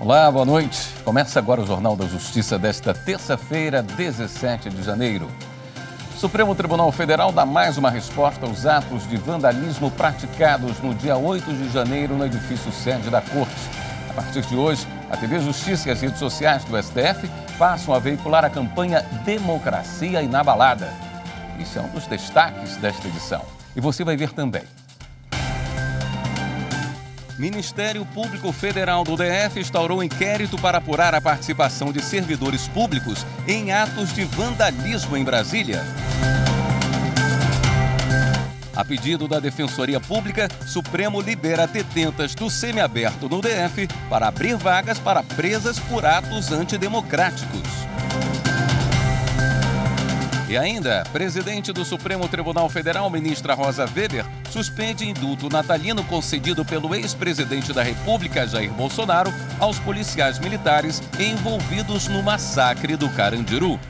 Olá, boa noite. Começa agora o Jornal da Justiça desta terça-feira, 17 de janeiro. O Supremo Tribunal Federal dá mais uma resposta aos atos de vandalismo praticados no dia 8 de janeiro no edifício sede da Corte. A partir de hoje, a TV Justiça e as redes sociais do STF passam a veicular a campanha Democracia Inabalada. Isso é um dos destaques desta edição. E você vai ver também. Ministério Público Federal do DF instaurou inquérito para apurar a participação de servidores públicos em atos de vandalismo em Brasília. A pedido da Defensoria Pública, Supremo libera detentas do semiaberto no DF para abrir vagas para presas por atos antidemocráticos. E ainda, presidente do Supremo Tribunal Federal, ministra Rosa Weber, suspende indulto natalino concedido pelo ex-presidente da República, Jair Bolsonaro, aos policiais militares envolvidos no massacre do Carandiru.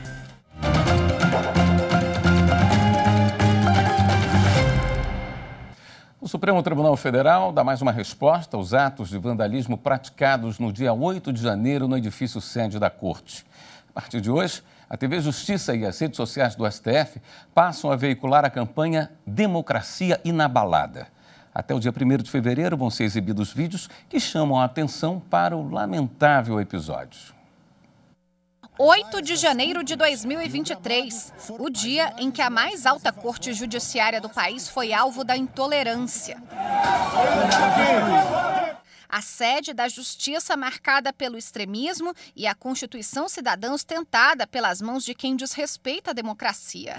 O Supremo Tribunal Federal dá mais uma resposta aos atos de vandalismo praticados no dia 8 de janeiro no edifício sede da Corte. A partir de hoje, a TV Justiça e as redes sociais do STF passam a veicular a campanha Democracia Inabalada. Até o dia 1º de fevereiro vão ser exibidos vídeos que chamam a atenção para o lamentável episódio. 8 de janeiro de 2023, o dia em que a mais alta corte judiciária do país foi alvo da intolerância. A sede da justiça marcada pelo extremismo e a Constituição cidadã ostentada pelas mãos de quem desrespeita a democracia.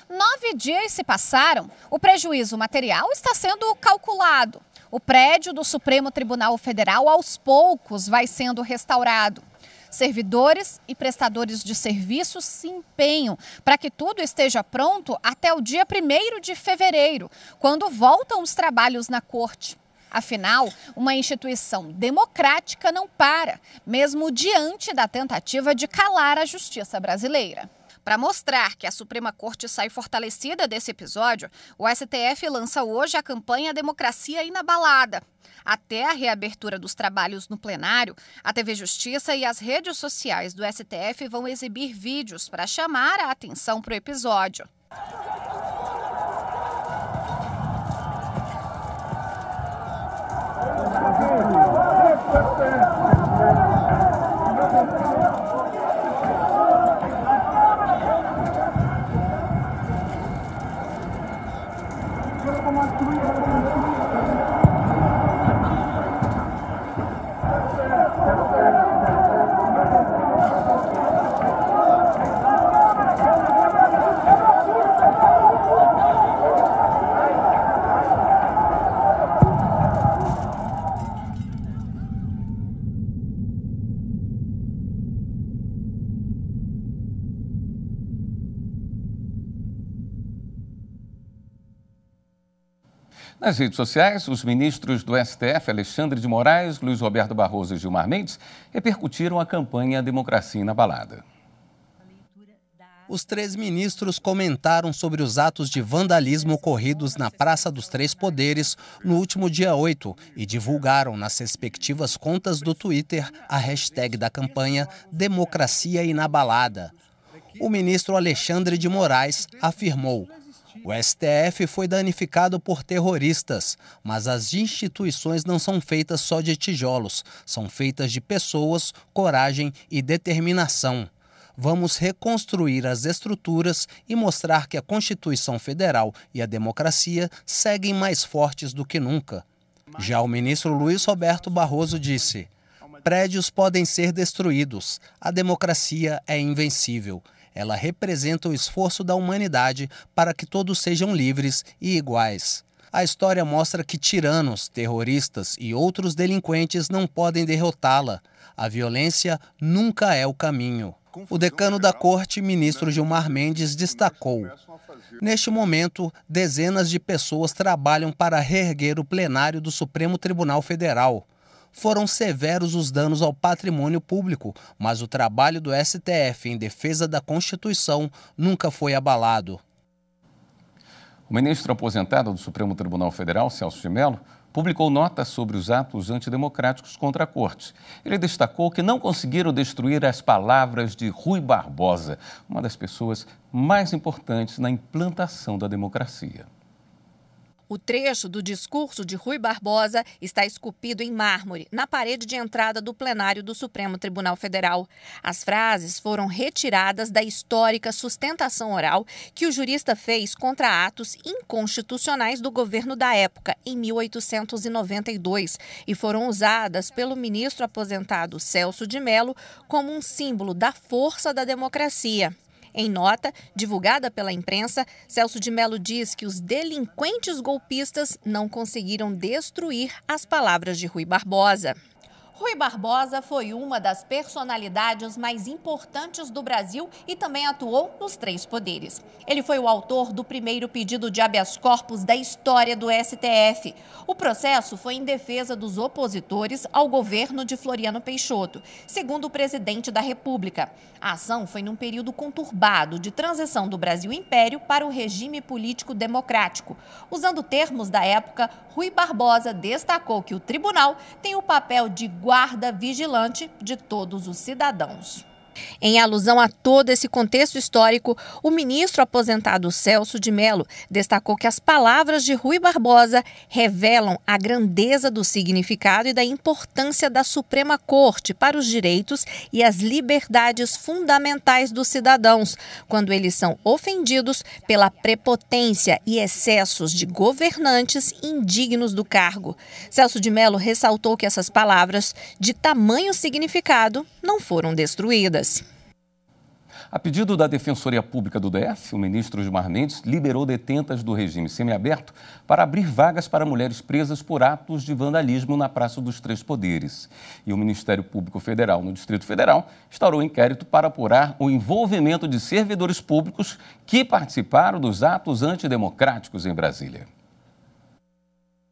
9 dias se passaram, o prejuízo material está sendo calculado. O prédio do Supremo Tribunal Federal, aos poucos, vai sendo restaurado. Servidores e prestadores de serviços se empenham para que tudo esteja pronto até o dia 1º de fevereiro, quando voltam os trabalhos na Corte. Afinal, uma instituição democrática não para, mesmo diante da tentativa de calar a justiça brasileira. Para mostrar que a Suprema Corte sai fortalecida desse episódio, o STF lança hoje a campanha Democracia Inabalada. Até a reabertura dos trabalhos no plenário, a TV Justiça e as redes sociais do STF vão exibir vídeos para chamar a atenção para o episódio. Nas redes sociais, os ministros do STF, Alexandre de Moraes, Luiz Roberto Barroso e Gilmar Mendes, repercutiram a campanha Democracia Inabalada. Os 3 ministros comentaram sobre os atos de vandalismo ocorridos na Praça dos Três Poderes no último dia 8 e divulgaram nas respectivas contas do Twitter a hashtag da campanha Democracia Inabalada. O ministro Alexandre de Moraes afirmou: o STF foi danificado por terroristas, mas as instituições não são feitas só de tijolos, são feitas de pessoas, coragem e determinação. Vamos reconstruir as estruturas e mostrar que a Constituição Federal e a democracia seguem mais fortes do que nunca. Já o ministro Luiz Roberto Barroso disse: prédios podem ser destruídos, a democracia é invencível. Ela representa o esforço da humanidade para que todos sejam livres e iguais. A história mostra que tiranos, terroristas e outros delinquentes não podem derrotá-la. A violência nunca é o caminho. O decano da Corte, ministro Gilmar Mendes, destacou: neste momento, dezenas de pessoas trabalham para reerguer o plenário do Supremo Tribunal Federal. Foram severos os danos ao patrimônio público, mas o trabalho do STF em defesa da Constituição nunca foi abalado. O ministro aposentado do Supremo Tribunal Federal, Celso de Mello, publicou nota sobre os atos antidemocráticos contra a corte. Ele destacou que não conseguiram destruir as palavras de Rui Barbosa, uma das pessoas mais importantes na implantação da democracia. O trecho do discurso de Rui Barbosa está esculpido em mármore na parede de entrada do plenário do Supremo Tribunal Federal. As frases foram retiradas da histórica sustentação oral que o jurista fez contra atos inconstitucionais do governo da época, em 1892, e foram usadas pelo ministro aposentado Celso de Mello como um símbolo da força da democracia. Em nota, divulgada pela imprensa, Celso de Mello diz que os delinquentes golpistas não conseguiram destruir as palavras de Rui Barbosa. Rui Barbosa foi uma das personalidades mais importantes do Brasil e também atuou nos três poderes. Ele foi o autor do primeiro pedido de habeas corpus da história do STF. O processo foi em defesa dos opositores ao governo de Floriano Peixoto, segundo o presidente da República. A ação foi num período conturbado de transição do Brasil Império para o regime político democrático. Usando termos da época, Rui Barbosa destacou que o tribunal tem o papel de guarda vigilante de todos os cidadãos. Em alusão a todo esse contexto histórico, o ministro aposentado Celso de Mello destacou que as palavras de Rui Barbosa revelam a grandeza do significado e da importância da Suprema Corte para os direitos e as liberdades fundamentais dos cidadãos, quando eles são ofendidos pela prepotência e excessos de governantes indignos do cargo. Celso de Mello ressaltou que essas palavras, de tamanho significado, não foram destruídas. A pedido da Defensoria Pública do DF, o ministro Gilmar Mendes liberou detentas do regime semiaberto para abrir vagas para mulheres presas por atos de vandalismo na Praça dos Três Poderes. E o Ministério Público Federal, no Distrito Federal, instaurou um inquérito para apurar o envolvimento de servidores públicos que participaram dos atos antidemocráticos em Brasília.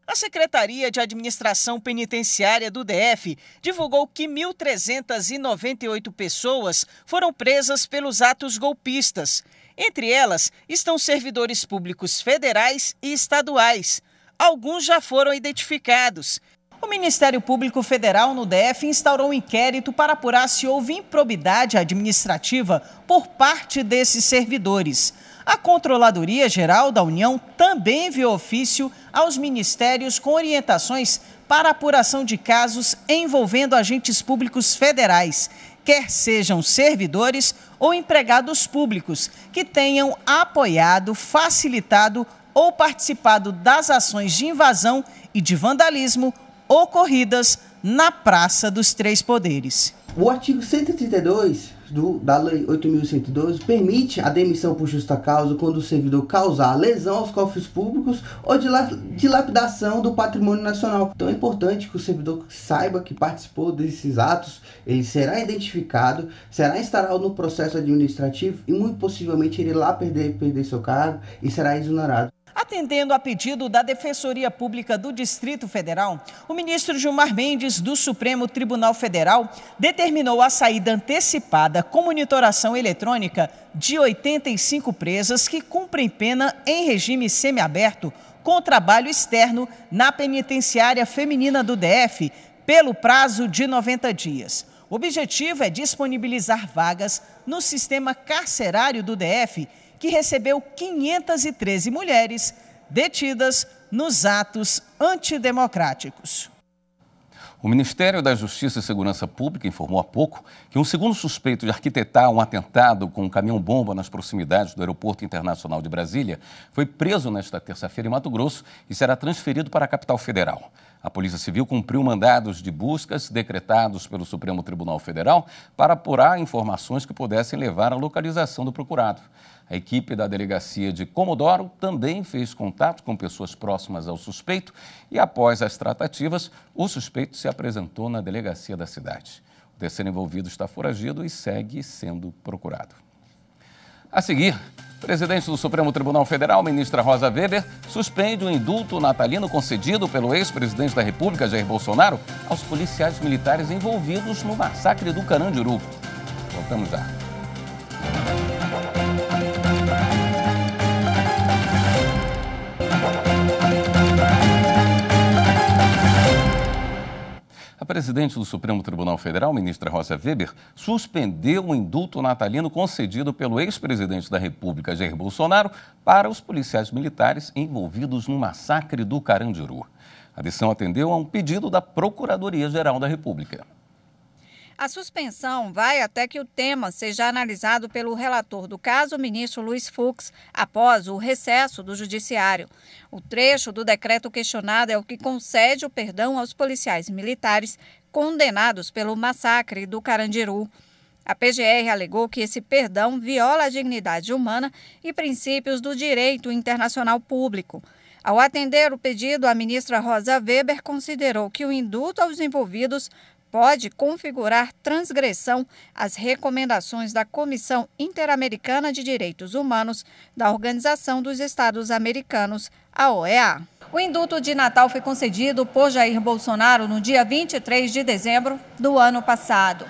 A Secretaria de Administração Penitenciária do DF divulgou que 1.398 pessoas foram presas pelos atos golpistas. Entre elas estão servidores públicos federais e estaduais. Alguns já foram identificados. O Ministério Público Federal no DF instaurou um inquérito para apurar se houve improbidade administrativa por parte desses servidores. A Controladoria Geral da União também enviou ofício aos ministérios com orientações para apuração de casos envolvendo agentes públicos federais, quer sejam servidores ou empregados públicos, que tenham apoiado, facilitado ou participado das ações de invasão e de vandalismo ocorridas na Praça dos Três Poderes. O artigo 132 da Lei 8.112 permite a demissão por justa causa quando o servidor causar lesão aos cofres públicos ou dilapidação do patrimônio nacional. Então é importante que o servidor saiba que participou desses atos, ele será identificado, será instalado no processo administrativo e muito possivelmente ele lá perder seu cargo e será exonerado. Atendendo a pedido da Defensoria Pública do Distrito Federal, o ministro Gilmar Mendes, do Supremo Tribunal Federal, determinou a saída antecipada com monitoração eletrônica de 85 presas que cumprem pena em regime semiaberto com trabalho externo na penitenciária feminina do DF pelo prazo de 90 dias. O objetivo é disponibilizar vagas no sistema carcerário do DF, que recebeu 513 mulheres detidas nos atos antidemocráticos. O Ministério da Justiça e Segurança Pública informou há pouco que um segundo suspeito de arquitetar um atentado com um caminhão-bomba nas proximidades do Aeroporto Internacional de Brasília foi preso nesta terça-feira em Mato Grosso e será transferido para a capital federal. A Polícia Civil cumpriu mandados de buscas decretados pelo Supremo Tribunal Federal para apurar informações que pudessem levar à localização do procurado. A equipe da Delegacia de Comodoro também fez contato com pessoas próximas ao suspeito e, após as tratativas, o suspeito se apresentou na delegacia da cidade. O terceiro envolvido está foragido e segue sendo procurado. A seguir, o presidente do Supremo Tribunal Federal, ministra Rosa Weber, suspende o indulto natalino concedido pelo ex-presidente da República, Jair Bolsonaro, aos policiais militares envolvidos no massacre do Carandiru. Voltamos já. presidente do Supremo Tribunal Federal, ministra Rosa Weber, suspendeu o indulto natalino concedido pelo ex-presidente da República, Jair Bolsonaro, para os policiais militares envolvidos no massacre do Carandiru. A decisão atendeu a um pedido da Procuradoria-Geral da República. A suspensão vai até que o tema seja analisado pelo relator do caso, o ministro Luiz Fux, após o recesso do Judiciário. O trecho do decreto questionado é o que concede o perdão aos policiais militares condenados pelo massacre do Carandiru. A PGR alegou que esse perdão viola a dignidade humana e princípios do direito internacional público. Ao atender o pedido, a ministra Rosa Weber considerou que o indulto aos envolvidos pode configurar transgressão às recomendações da Comissão Interamericana de Direitos Humanos da Organização dos Estados Americanos, a OEA. O indulto de Natal foi concedido por Jair Bolsonaro no dia 23 de dezembro do ano passado.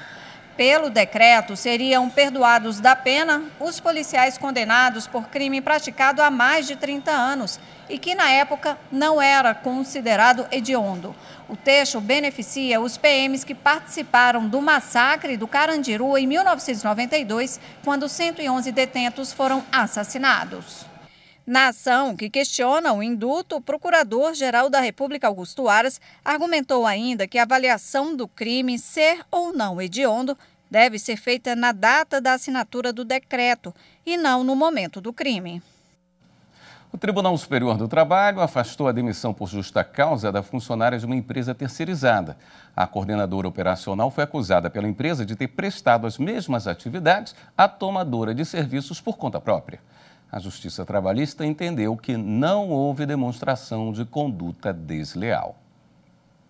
Pelo decreto, seriam perdoados da pena os policiais condenados por crime praticado há mais de 30 anos e que, na época, não era considerado hediondo. O texto beneficia os PMs que participaram do massacre do Carandiru em 1992, quando 111 detentos foram assassinados. Na ação que questiona o indulto, o Procurador-Geral da República, Augusto Aras, argumentou ainda que a avaliação do crime ser ou não hediondo deve ser feita na data da assinatura do decreto e não no momento do crime. O Tribunal Superior do Trabalho afastou a demissão por justa causa da funcionária de uma empresa terceirizada. A coordenadora operacional foi acusada pela empresa de ter prestado as mesmas atividades à tomadora de serviços por conta própria. A Justiça Trabalhista entendeu que não houve demonstração de conduta desleal.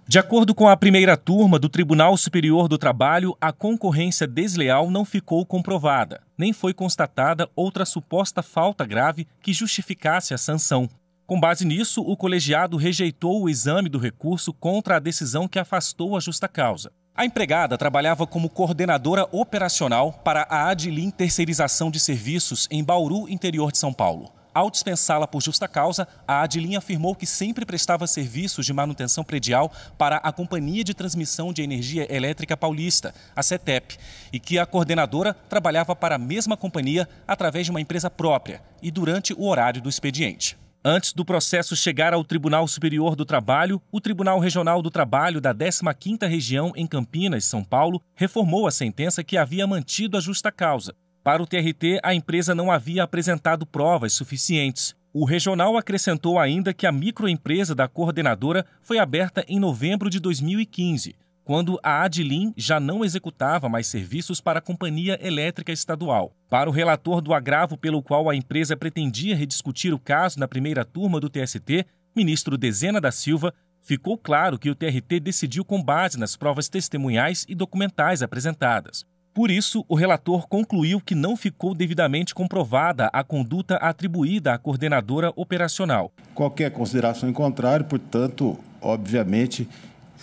De acordo com a primeira turma do Tribunal Superior do Trabalho, a concorrência desleal não ficou comprovada, nem foi constatada outra suposta falta grave que justificasse a sanção. Com base nisso, o colegiado rejeitou o exame do recurso contra a decisão que afastou a justa causa. A empregada trabalhava como coordenadora operacional para a Adilin Terceirização de Serviços em Bauru, interior de São Paulo. Ao dispensá-la por justa causa, a Adilin afirmou que sempre prestava serviços de manutenção predial para a Companhia de Transmissão de Energia Elétrica Paulista, a CETEP, e que a coordenadora trabalhava para a mesma companhia através de uma empresa própria e durante o horário do expediente. Antes do processo chegar ao Tribunal Superior do Trabalho, o Tribunal Regional do Trabalho da 15ª Região em Campinas, São Paulo, reformou a sentença que havia mantido a justa causa. Para o TRT, a empresa não havia apresentado provas suficientes. O regional acrescentou ainda que a microempresa da coordenadora foi aberta em novembro de 2015, quando a Adilin já não executava mais serviços para a Companhia Elétrica Estadual. Para o relator do agravo pelo qual a empresa pretendia rediscutir o caso na primeira turma do TST, ministro Dezena da Silva, ficou claro que o TRT decidiu com base nas provas testemunhais e documentais apresentadas. Por isso, o relator concluiu que não ficou devidamente comprovada a conduta atribuída à coordenadora operacional. Qualquer consideração em contrário, portanto, obviamente,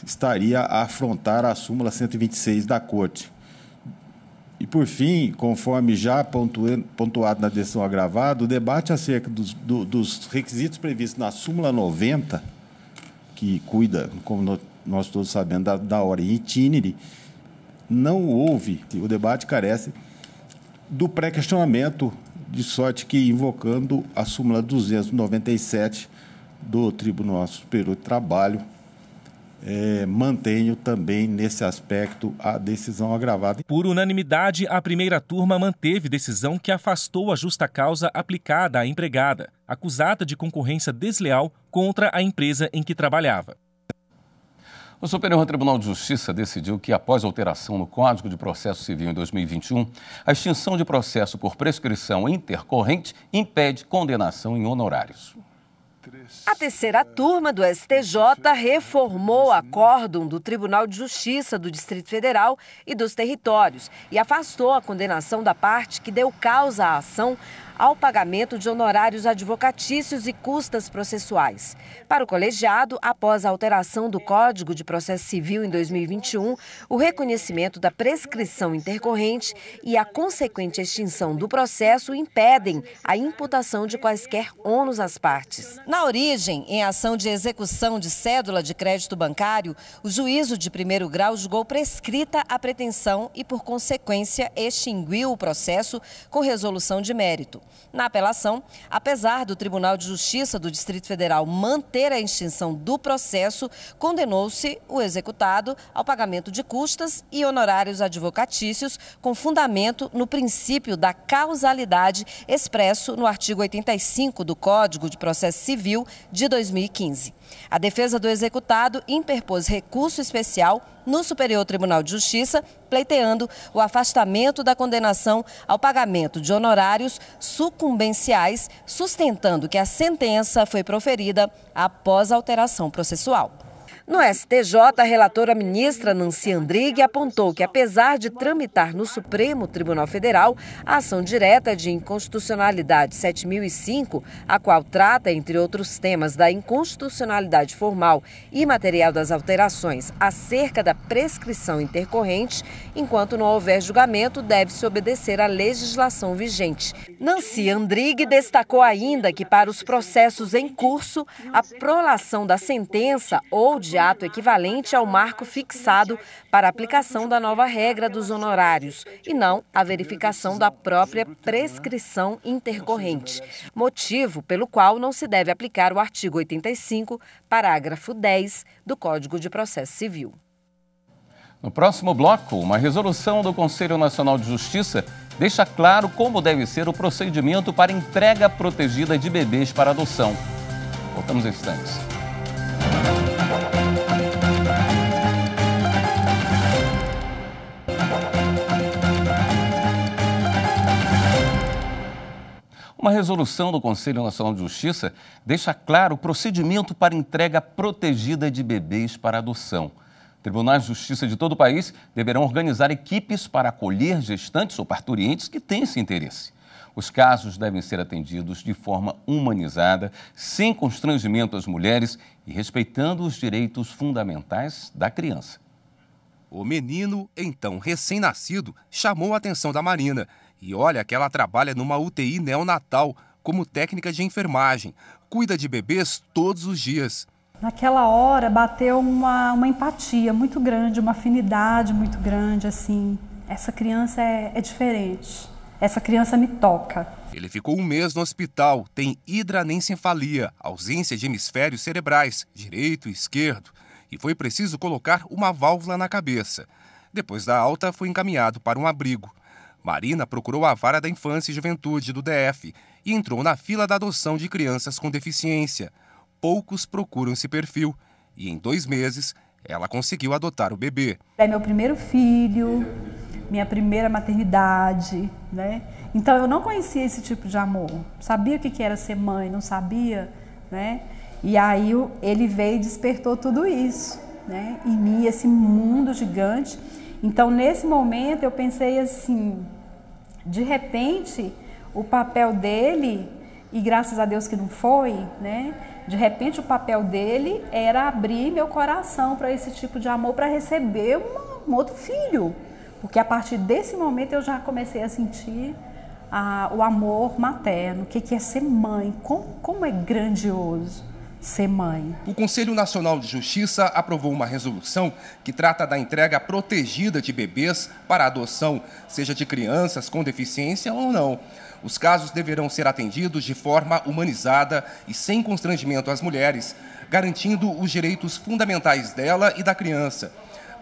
estaria a afrontar a súmula 126 da Corte. E, por fim, conforme já pontuado na decisão agravada, o debate acerca dos requisitos previstos na súmula 90, que cuida, como nós todos sabemos, da ordem itinere, não houve, o debate carece do pré-questionamento, de sorte que, invocando a súmula 297 do Tribunal Superior do Trabalho, mantenho também, nesse aspecto, a decisão agravada. Por unanimidade, a primeira turma manteve decisão que afastou a justa causa aplicada à empregada, acusada de concorrência desleal contra a empresa em que trabalhava. O Superior Tribunal de Justiça decidiu que, após alteração no Código de Processo Civil em 2021, a extinção de processo por prescrição intercorrente impede condenação em honorários. A terceira turma do STJ reformou o acórdão do Tribunal de Justiça do Distrito Federal e dos Territórios e afastou a condenação da parte que deu causa à ação ao pagamento de honorários advocatícios e custas processuais. Para o colegiado, após a alteração do Código de Processo Civil em 2021, o reconhecimento da prescrição intercorrente e a consequente extinção do processo impedem a imputação de quaisquer ônus às partes. Na origem, em ação de execução de cédula de crédito bancário, o juízo de primeiro grau julgou prescrita a pretensão e, por consequência, extinguiu o processo com resolução de mérito. Na apelação, apesar do Tribunal de Justiça do Distrito Federal manter a extinção do processo, condenou-se o executado ao pagamento de custas e honorários advocatícios com fundamento no princípio da causalidade expresso no artigo 85 do Código de Processo Civil de 2015. A defesa do executado interpôs recurso especial no Superior Tribunal de Justiça, pleiteando o afastamento da condenação ao pagamento de honorários sucumbenciais, sustentando que a sentença foi proferida após alteração processual. No STJ, a relatora ministra Nancy Andrighi apontou que, apesar de tramitar no Supremo Tribunal Federal a ação direta de inconstitucionalidade 7005, a qual trata, entre outros temas, da inconstitucionalidade formal e material das alterações acerca da prescrição intercorrente, enquanto não houver julgamento, deve-se obedecer à legislação vigente. Nancy Andrighi destacou ainda que, para os processos em curso, a prolação da sentença ou de ato equivalente ao marco fixado para a aplicação da nova regra dos honorários e não a verificação da própria prescrição intercorrente, motivo pelo qual não se deve aplicar o artigo 85, parágrafo 10 do Código de Processo Civil. No próximo bloco, uma resolução do Conselho Nacional de Justiça deixa claro como deve ser o procedimento para entrega protegida de bebês para adoção. Voltamos em instantes. Uma resolução do Conselho Nacional de Justiça deixa claro o procedimento para entrega protegida de bebês para adoção. Tribunais de Justiça de todo o país deverão organizar equipes para acolher gestantes ou parturientes que têm esse interesse. Os casos devem ser atendidos de forma humanizada, sem constrangimento às mulheres e respeitando os direitos fundamentais da criança. O menino, então recém-nascido, chamou a atenção da Marina. E olha que ela trabalha numa UTI neonatal como técnica de enfermagem. Cuida de bebês todos os dias. Naquela hora bateu uma empatia muito grande, uma afinidade muito grande, assim. Essa criança é diferente. Essa criança me toca. Ele ficou 1 mês no hospital, tem hidranencefalia, ausência de hemisférios cerebrais, direito e esquerdo. E foi preciso colocar uma válvula na cabeça. Depois da alta, foi encaminhado para um abrigo. Marina procurou a Vara da Infância e Juventude do DF e entrou na fila da adoção de crianças com deficiência. Poucos procuram esse perfil e em 2 meses ela conseguiu adotar o bebê. É meu primeiro filho, minha primeira maternidade, né? Então eu não conhecia esse tipo de amor. Sabia o que era ser mãe, não sabia, né? E aí ele veio e despertou tudo isso, né? Em mim, esse mundo gigante. Então, nesse momento, eu pensei assim, de repente, o papel dele, e graças a Deus que não foi, né? De repente, o papel dele era abrir meu coração para esse tipo de amor, para receber um outro filho. Porque a partir desse momento, eu já comecei a sentir o amor materno, o que é ser mãe, como é grandioso ser mãe. O Conselho Nacional de Justiça aprovou uma resolução que trata da entrega protegida de bebês para adoção, seja de crianças com deficiência ou não. Os casos deverão ser atendidos de forma humanizada e sem constrangimento às mulheres, garantindo os direitos fundamentais dela e da criança.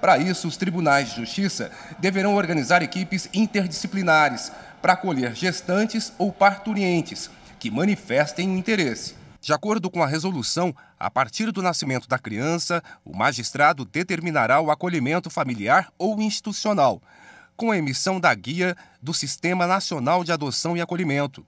Para isso, os tribunais de justiça deverão organizar equipes interdisciplinares para acolher gestantes ou parturientes que manifestem interesse. De acordo com a resolução, a partir do nascimento da criança, o magistrado determinará o acolhimento familiar ou institucional, com a emissão da guia do Sistema Nacional de Adoção e Acolhimento.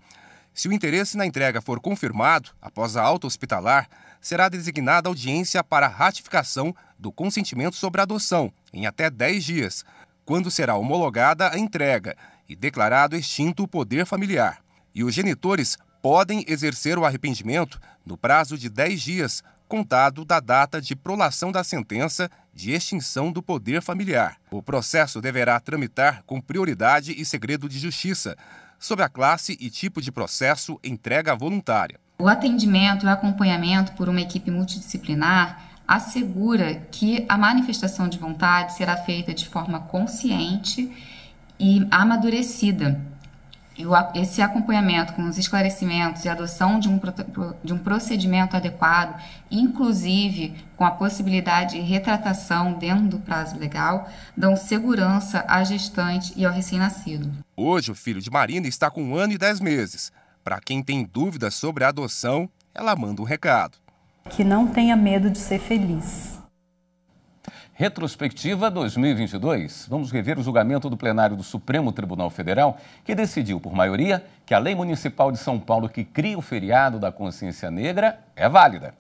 Se o interesse na entrega for confirmado, após a alta hospitalar, será designada audiência para ratificação do consentimento sobre a adoção, em até 10 dias, quando será homologada a entrega e declarado extinto o poder familiar. e os genitores podem exercer o arrependimento no prazo de 10 dias, contado da data de prolação da sentença de extinção do poder familiar. O processo deverá tramitar com prioridade e segredo de justiça, sob a classe e tipo de processo entrega voluntária. O atendimento e o acompanhamento por uma equipe multidisciplinar assegura que a manifestação de vontade será feita de forma consciente e amadurecida. Esse acompanhamento com os esclarecimentos e adoção de um procedimento adequado, inclusive com a possibilidade de retratação dentro do prazo legal, dão segurança à gestante e ao recém-nascido. Hoje, o filho de Marina está com 1 ano e 10 meses. Para quem tem dúvidas sobre a adoção, ela manda um recado. Que não tenha medo de ser feliz. Retrospectiva 2022. Vamos rever o julgamento do plenário do Supremo Tribunal Federal, que decidiu, por maioria, que a Lei Municipal de São Paulo, que cria o feriado da Consciência Negra, é válida.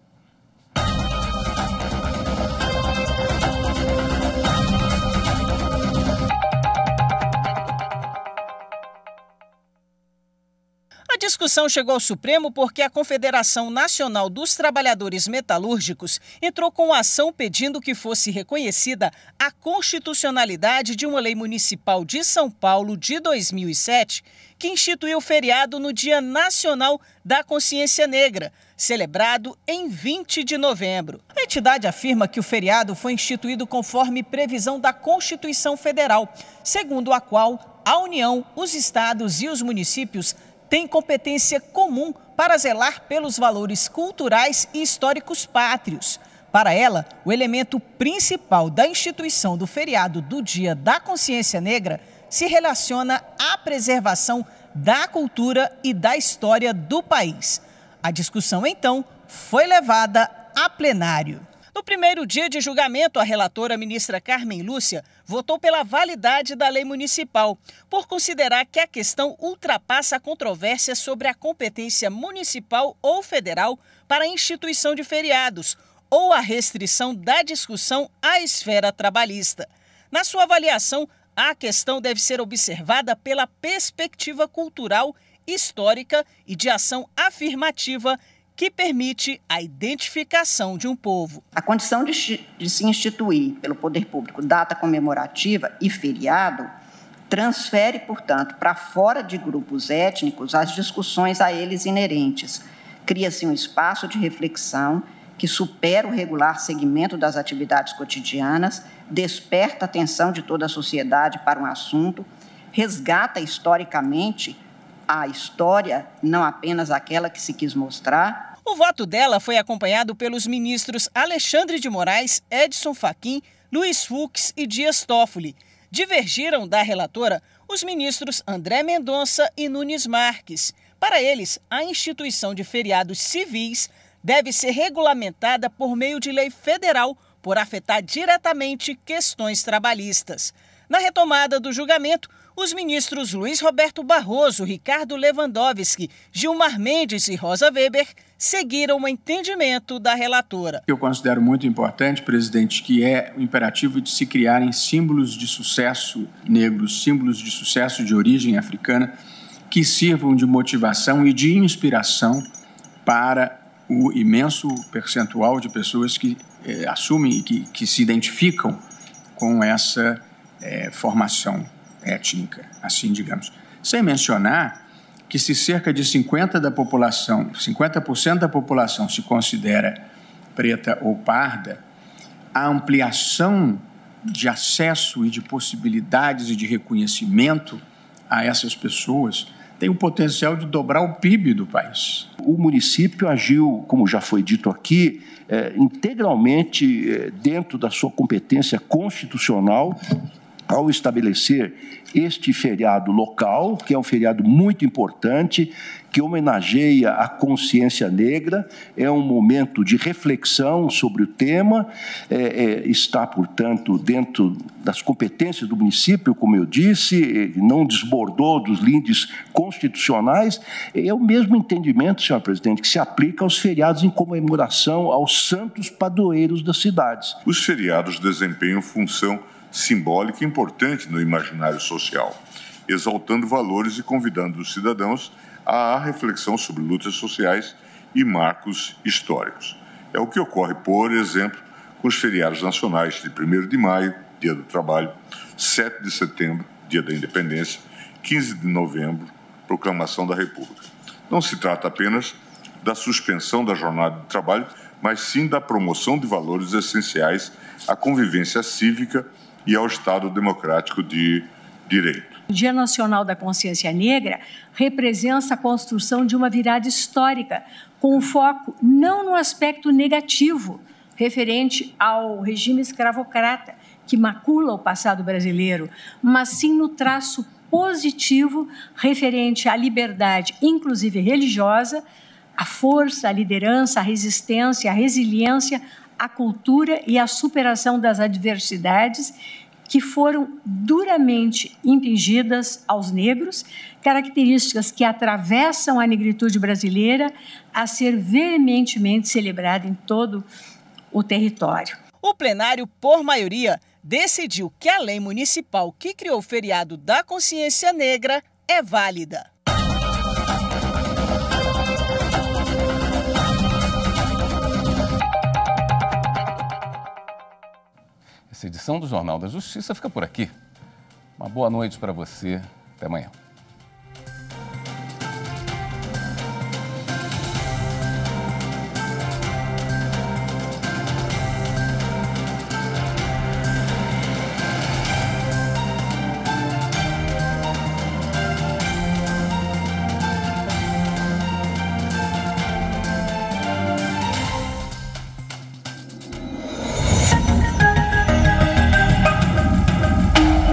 A discussão chegou ao Supremo porque a Confederação Nacional dos Trabalhadores Metalúrgicos entrou com ação pedindo que fosse reconhecida a constitucionalidade de uma lei municipal de São Paulo de 2007, que instituiu o feriado no Dia Nacional da Consciência Negra, celebrado em 20 de novembro. A entidade afirma que o feriado foi instituído conforme previsão da Constituição Federal, segundo a qual a União, os estados e os municípios tem competência comum para zelar pelos valores culturais e históricos pátrios. Para ela, o elemento principal da instituição do feriado do Dia da Consciência Negra se relaciona à preservação da cultura e da história do país. A discussão, então, foi levada a plenário. No primeiro dia de julgamento, a relatora ministra Carmen Lúcia votou pela validade da lei municipal, por considerar que a questão ultrapassa a controvérsia sobre a competência municipal ou federal para a instituição de feriados ou a restrição da discussão à esfera trabalhista. Na sua avaliação, a questão deve ser observada pela perspectiva cultural, histórica e de ação afirmativa que permite a identificação de um povo. A condição de se instituir pelo poder público data comemorativa e feriado transfere, portanto, para fora de grupos étnicos as discussões a eles inerentes. Cria-se um espaço de reflexão que supera o regular segmento das atividades cotidianas, desperta a atenção de toda a sociedade para um assunto, resgata historicamente a história, não apenas aquela que se quis mostrar. O voto dela foi acompanhado pelos ministros Alexandre de Moraes, Edson Fachin, Luiz Fux e Dias Toffoli. Divergiram da relatora os ministros André Mendonça e Nunes Marques. Para eles, a instituição de feriados civis deve ser regulamentada por meio de lei federal, por afetar diretamente questões trabalhistas. Na retomada do julgamento, os ministros Luiz Roberto Barroso, Ricardo Lewandowski, Gilmar Mendes e Rosa Weber seguiram o entendimento da relatora. Eu considero muito importante, presidente, que é o imperativo de se criarem símbolos de sucesso negros, símbolos de sucesso de origem africana, que sirvam de motivação e de inspiração para o imenso percentual de pessoas que assumem e que se identificam com essa formação étnica, assim digamos. Sem mencionar que se cerca de 50% da população se considera preta ou parda, a ampliação de acesso e de possibilidades e de reconhecimento a essas pessoas tem o potencial de dobrar o PIB do país. O município agiu, como já foi dito aqui, integralmente dentro da sua competência constitucional ao estabelecer este feriado local, que é um feriado muito importante, que homenageia a consciência negra, é um momento de reflexão sobre o tema, está, portanto, dentro das competências do município, como eu disse, não desbordou dos lindes constitucionais, é o mesmo entendimento, senhor presidente, que se aplica aos feriados em comemoração aos santos padroeiros das cidades. Os feriados desempenham função simbólica importante no imaginário social, exaltando valores e convidando os cidadãos à reflexão sobre lutas sociais e marcos históricos. É o que ocorre, por exemplo, com os feriados nacionais de 1º de maio, Dia do Trabalho, 7 de setembro, Dia da Independência, 15 de novembro, Proclamação da República. Não se trata apenas da suspensão da jornada de trabalho, mas sim da promoção de valores essenciais à convivência cívica e ao Estado democrático de direito. O Dia Nacional da Consciência Negra representa a construção de uma virada histórica, com o foco não no aspecto negativo, referente ao regime escravocrata, que macula o passado brasileiro, mas sim no traço positivo referente à liberdade, inclusive religiosa, a força, a liderança, a resistência, a resiliência, a cultura e a superação das adversidades que foram duramente impingidas aos negros, características que atravessam a negritude brasileira a ser veementemente celebrada em todo o território. O plenário, por maioria, decidiu que a lei municipal que criou o feriado da consciência negra é válida. Essa edição do Jornal da Justiça fica por aqui. Uma boa noite para você. Até amanhã.